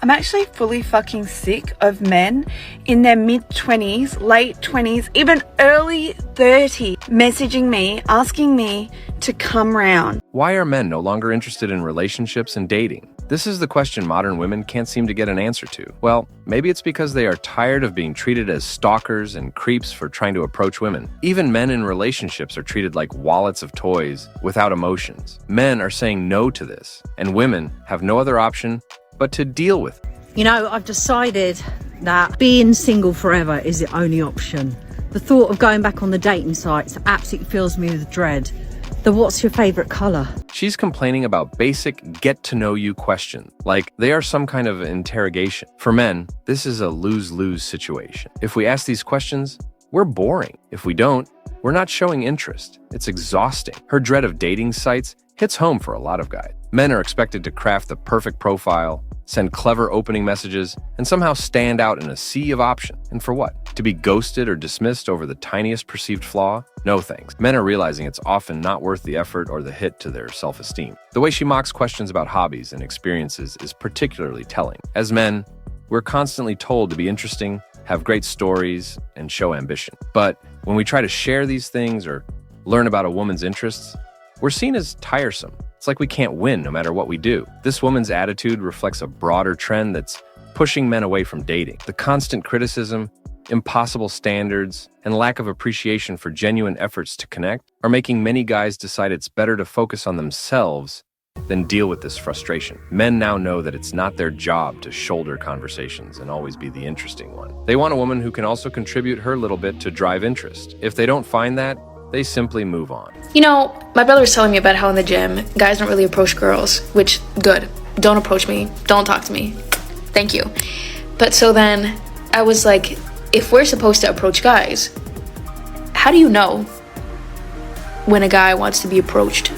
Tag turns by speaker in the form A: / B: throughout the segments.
A: I'm actually fully fucking sick of men in their mid-20s, late 20s, even early 30s messaging me, asking me to come round.
B: Why are men no longer interested in relationships and dating? This is the question modern women can't seem to get an answer to. Well, maybe it's because they are tired of being treated as stalkers and creeps for trying to approach women. Even men in relationships are treated like wallets of toys without emotions. Men are saying no to this, and women have no other option but to deal with it.
C: You know, I've decided that being single forever is the only option. The thought of going back on the dating sites absolutely fills me with dread. What's your favourite colour?
B: She's complaining about basic get-to-know-you questions, like they are some kind of interrogation. For men, this is a lose-lose situation. If we ask these questions, we're boring. If we don't, we're not showing interest. It's exhausting. Her dread of dating sites hits home for a lot of guys. Men are expected to craft the perfect profile, send clever opening messages, and somehow stand out in a sea of options. And for what? To be ghosted or dismissed over the tiniest perceived flaw? No thanks. Men are realizing it's often not worth the effort or the hit to their self-esteem. The way she mocks questions about hobbies and experiences is particularly telling. As men, we're constantly told to be interesting, have great stories, and show ambition. But when we try to share these things or learn about a woman's interests, we're seen as tiresome. It's like we can't win no matter what we do. This woman's attitude reflects a broader trend that's pushing men away from dating. The constant criticism, impossible standards, and lack of appreciation for genuine efforts to connect are making many guys decide it's better to focus on themselves than deal with this frustration. Men now know that it's not their job to shoulder conversations and always be the interesting one. They want a woman who can also contribute her little bit to drive interest. If they don't find that, they simply move on.
D: You know, my brother was telling me about how in the gym, guys don't really approach girls, which, good. Don't approach me. Don't talk to me. Thank you. But so then I was like, if we're supposed to approach guys, how do you know when a guy wants to be approached?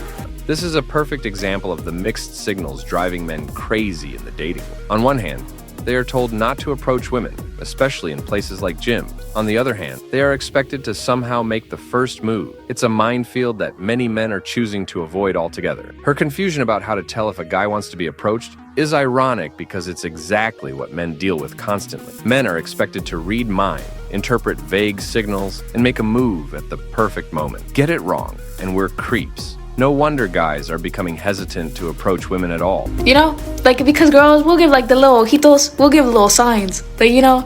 B: This is a perfect example of the mixed signals driving men crazy in the dating world. On one hand, they are told not to approach women, especially in places like gyms. On the other hand, they are expected to somehow make the first move. It's a minefield that many men are choosing to avoid altogether. Her confusion about how to tell if a guy wants to be approached is ironic because it's exactly what men deal with constantly. Men are expected to read mind, interpret vague signals, and make a move at the perfect moment. Get it wrong, and we're creeps. No wonder guys are becoming hesitant to approach women at all.
D: You know, like because girls, we'll give like the little ojitos, we'll give little signs. But you know,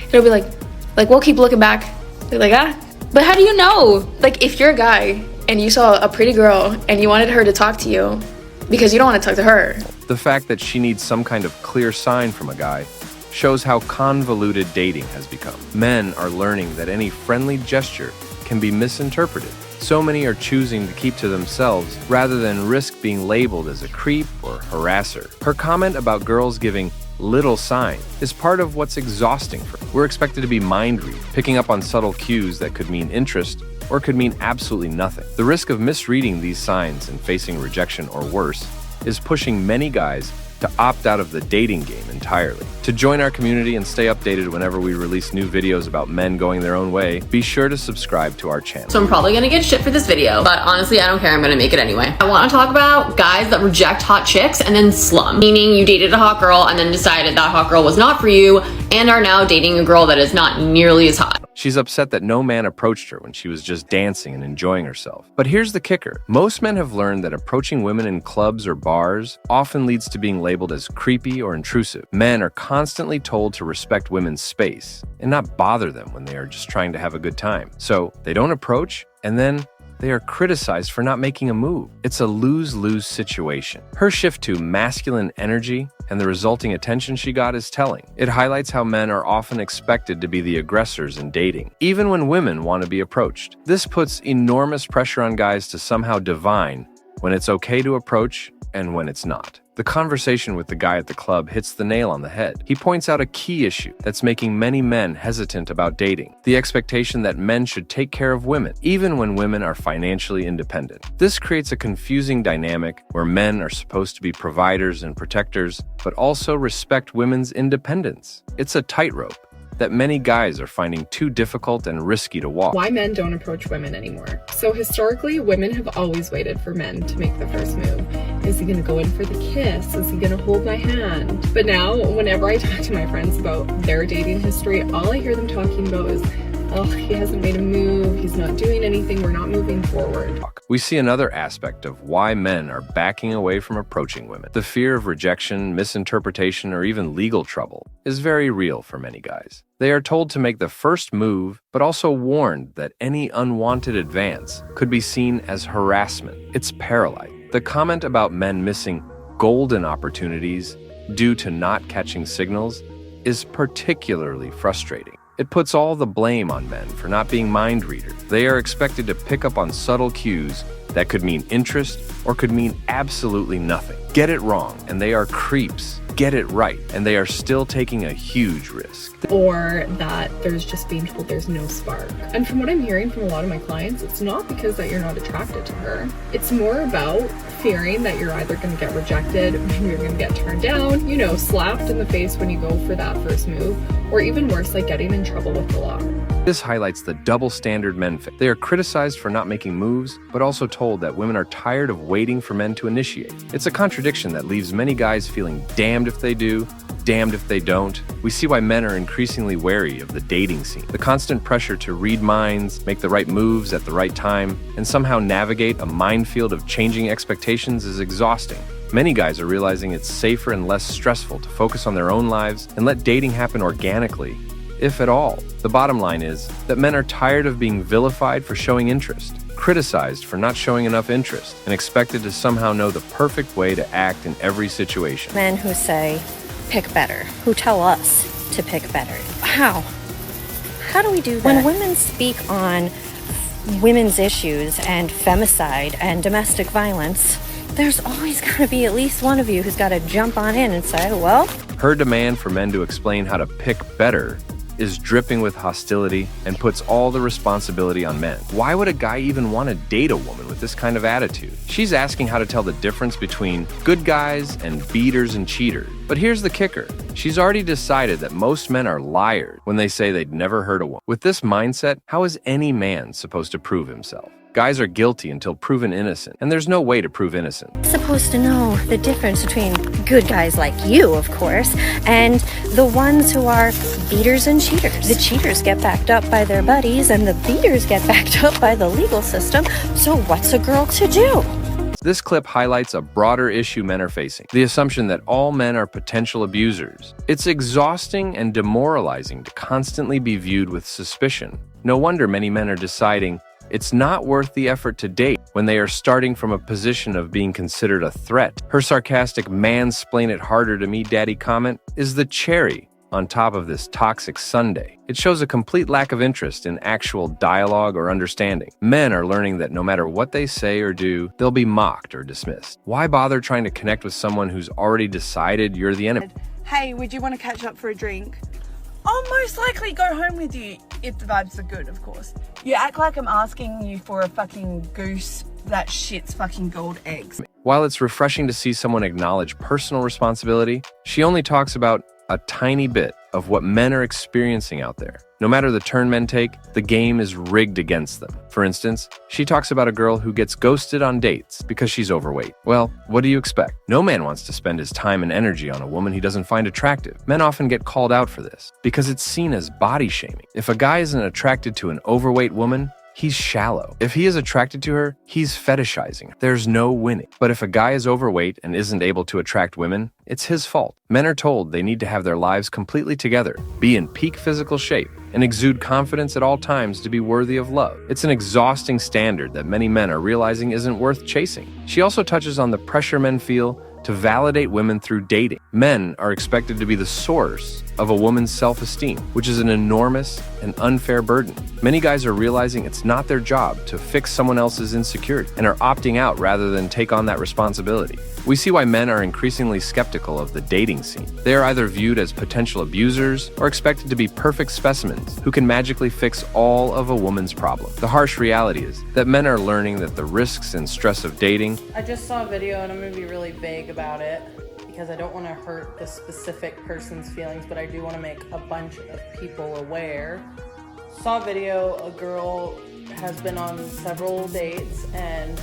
D: it'll be like we'll keep looking back. They're like, ah. But how do you know? Like if you're a guy and you saw a pretty girl and you wanted her to talk to you because you don't want to talk to her.
B: The fact that she needs some kind of clear sign from a guy shows how convoluted dating has become. Men are learning that any friendly gesture can be misinterpreted. So many are choosing to keep to themselves rather than risk being labeled as a creep or harasser. Her comment about girls giving little sign is part of what's exhausting for her. We're expected to be mind read, picking up on subtle cues that could mean interest or could mean absolutely nothing. The risk of misreading these signs and facing rejection or worse is pushing many guys to opt out of the dating game entirely. To join our community and stay updated whenever we release new videos about men going their own way, be sure to subscribe to our channel.
E: So I'm probably gonna get shit for this video, but honestly, I don't care, I'm gonna make it anyway. I wanna talk about guys that reject hot chicks and then slum, meaning you dated a hot girl and then decided that hot girl was not for you and are now dating a girl that is not nearly as hot.
B: She's upset that no man approached her when she was just dancing and enjoying herself. But here's the kicker. Most men have learned that approaching women in clubs or bars often leads to being labeled as creepy or intrusive. Men are constantly told to respect women's space and not bother them when they are just trying to have a good time. So they don't approach, and then they are criticized for not making a move. It's a lose-lose situation. Her shift to masculine energy and the resulting attention she got is telling. It highlights how men are often expected to be the aggressors in dating, even when women want to be approached. This puts enormous pressure on guys to somehow divine when it's okay to approach and when it's not. The conversation with the guy at the club hits the nail on the head. He points out a key issue that's making many men hesitant about dating: the expectation that men should take care of women, even when women are financially independent. This creates a confusing dynamic where men are supposed to be providers and protectors, but also respect women's independence. It's a tightrope that many guys are finding too difficult and risky to walk.
F: Why men don't approach women anymore. So historically, women have always waited for men to make the first move. Is he gonna go in for the kiss? Is he gonna hold my hand? But now, whenever I talk to my friends about their dating history, all I hear them talking about is, oh, he hasn't made a move, he's not doing anything, we're not moving forward.
B: We see another aspect of why men are backing away from approaching women. The fear of rejection, misinterpretation, or even legal trouble is very real for many guys. They are told to make the first move, but also warned that any unwanted advance could be seen as harassment. It's paralyzing. The comment about men missing golden opportunities due to not catching signals is particularly frustrating. It puts all the blame on men for not being mind readers. They are expected to pick up on subtle cues that could mean interest or could mean absolutely nothing. Get it wrong, and they are creeps. Get it right, and they are still taking a huge risk.
F: Or that there's just being told there's no spark. And from what I'm hearing from a lot of my clients, it's not because that you're not attracted to her. It's more about fearing that you're either going to get rejected, maybe you're going to get turned down, you know, slapped in the face when you go for that first move, or even worse, like getting in trouble with the law.
B: This highlights the double standard men face. They are criticized for not making moves, but also told that women are tired of waiting for men to initiate. It's a contradiction that leaves many guys feeling damned if they do, damned if they don't. We see why men are increasingly wary of the dating scene. The constant pressure to read minds, make the right moves at the right time, and somehow navigate a minefield of changing expectations is exhausting. Many guys are realizing it's safer and less stressful to focus on their own lives and let dating happen organically, if at all. The bottom line is that men are tired of being vilified for showing interest, criticized for not showing enough interest, and expected to somehow know the perfect way to act in every situation.
G: Men who say, pick better, who tell us to pick better. How? How do we do that? When women speak on women's issues and femicide and domestic violence, there's always got to be at least one of you who's got to jump on in and say, well...
B: Her demand for men to explain how to pick better is dripping with hostility and puts all the responsibility on men. Why would a guy even want to date a woman with this kind of attitude? She's asking how to tell the difference between good guys and beaters and cheaters. But here's the kicker. She's already decided that most men are liars when they say they'd never hurt a woman. With this mindset, how is any man supposed to prove himself? Guys are guilty until proven innocent, and there's no way to prove innocent.
G: Supposed to know the difference between good guys like you, of course, and the ones who are beaters and cheaters. The cheaters get backed up by their buddies, and the beaters get backed up by the legal system. So what's a girl to do?
B: This clip highlights a broader issue men are facing, the assumption that all men are potential abusers. It's exhausting and demoralizing to constantly be viewed with suspicion. No wonder many men are deciding it's not worth the effort to date when they are starting from a position of being considered a threat. Her sarcastic mansplain it harder to me daddy comment is the cherry on top of this toxic sundae. It shows a complete lack of interest in actual dialogue or understanding. Men are learning that no matter what they say or do, they'll be mocked or dismissed. Why bother trying to connect with someone who's already decided you're the enemy?
A: Hey, would you want to catch up for a drink? I'll most likely go home with you if the vibes are good, of course. You act like I'm asking you for a fucking goose that shits fucking gold eggs.
B: While it's refreshing to see someone acknowledge personal responsibility, she only talks about a tiny bit of what men are experiencing out there. No matter the turn men take, the game is rigged against them. For instance, she talks about a girl who gets ghosted on dates because she's overweight. Well, what do you expect? No man wants to spend his time and energy on a woman he doesn't find attractive. Men often get called out for this because it's seen as body shaming. If a guy isn't attracted to an overweight woman, he's shallow. If he is attracted to her, he's fetishizing. There's no winning. But if a guy is overweight and isn't able to attract women, it's his fault. Men are told they need to have their lives completely together, be in peak physical shape, and exude confidence at all times to be worthy of love. It's an exhausting standard that many men are realizing isn't worth chasing. She also touches on the pressure men feel to validate women through dating. Men are expected to be the source of a woman's self-esteem, which is an enormous and unfair burden. Many guys are realizing it's not their job to fix someone else's insecurity and are opting out rather than take on that responsibility. We see why men are increasingly skeptical of the dating scene. They are either viewed as potential abusers or expected to be perfect specimens who can magically fix all of a woman's problem. The harsh reality is that men are learning that the risks and stress of dating.
H: I just saw a video and I'm going to be really vague about it because I don't want to hurt the specific person's feelings, but I do want to make a bunch of people aware. Saw a video, a girl has been on several dates and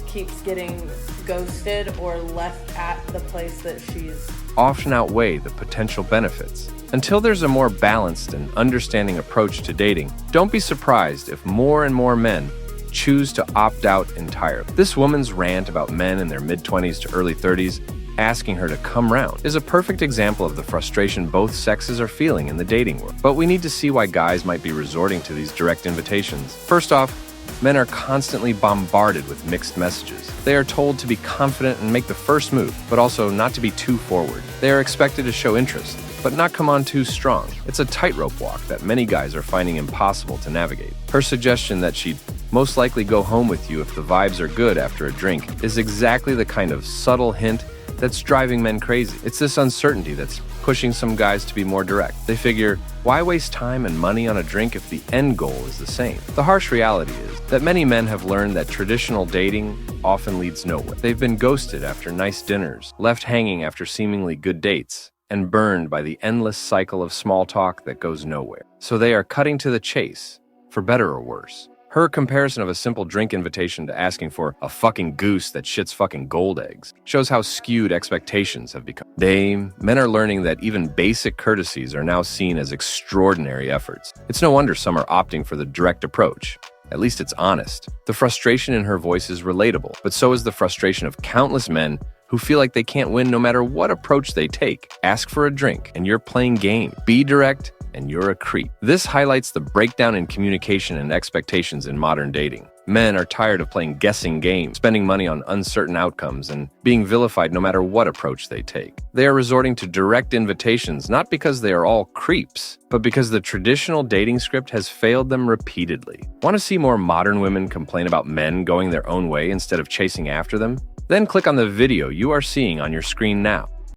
H: keeps getting ghosted or left at the place that she's
B: often outweigh the potential benefits. Until there's a more balanced and understanding approach to dating, don't be surprised if more and more men choose to opt out entirely. This woman's rant about men in their mid-20s to early 30s asking her to come round is a perfect example of the frustration both sexes are feeling in the dating world. But we need to see why guys might be resorting to these direct invitations. First off, men are constantly bombarded with mixed messages. They are told to be confident and make the first move, but also not to be too forward. They are expected to show interest, but not come on too strong. It's a tightrope walk that many guys are finding impossible to navigate. Her suggestion that she'd most likely go home with you if the vibes are good after a drink is exactly the kind of subtle hint that's driving men crazy. It's this uncertainty that's pushing some guys to be more direct. They figure, why waste time and money on a drink if the end goal is the same? The harsh reality is that many men have learned that traditional dating often leads nowhere. They've been ghosted after nice dinners, left hanging after seemingly good dates, and burned by the endless cycle of small talk that goes nowhere. So they are cutting to the chase, for better or worse. Her comparison of a simple drink invitation to asking for a fucking goose that shits fucking gold eggs shows how skewed expectations have become. Men are learning that even basic courtesies are now seen as extraordinary efforts. It's no wonder some are opting for the direct approach. At least it's honest. The frustration in her voice is relatable, but so is the frustration of countless men who feel like they can't win no matter what approach they take. Ask for a drink, and you're playing game. Be direct, and you're a creep. This highlights the breakdown in communication and expectations in modern dating. Men are tired of playing guessing games, spending money on uncertain outcomes, and being vilified no matter what approach they take. They are resorting to direct invitations not because they are all creeps, but because the traditional dating script has failed them repeatedly. Want to see more modern women complain about men going their own way instead of chasing after them? Then click on the video you are seeing on your screen now.